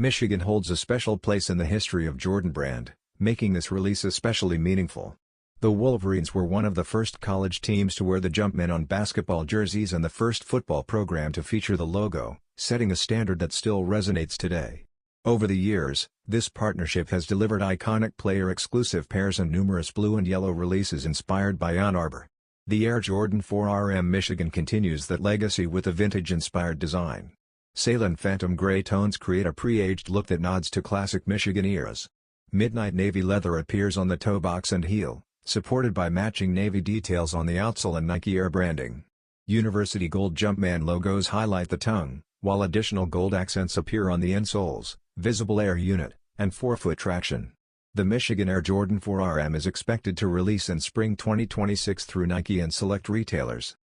Michigan holds a special place in the history of Jordan brand, making this release especially meaningful. The Wolverines were one of the first college teams to wear the Jumpman on basketball jerseys and the first football program to feature the logo, setting a standard that still resonates today. Over the years, this partnership has delivered iconic player-exclusive pairs and numerous blue and yellow releases inspired by Ann Arbor. The Air Jordan 4RM Michigan continues that legacy with a vintage-inspired design. Salient phantom gray tones create a pre-aged look that nods to classic Michigan eras. Midnight navy leather appears on the toe box and heel, supported by matching navy details on the outsole and Nike Air branding. University Gold Jumpman logos highlight the tongue, while additional gold accents appear on the insoles, visible air unit, and forefoot traction. The Michigan Air Jordan 4RM is expected to release in spring 2026 through Nike and select retailers.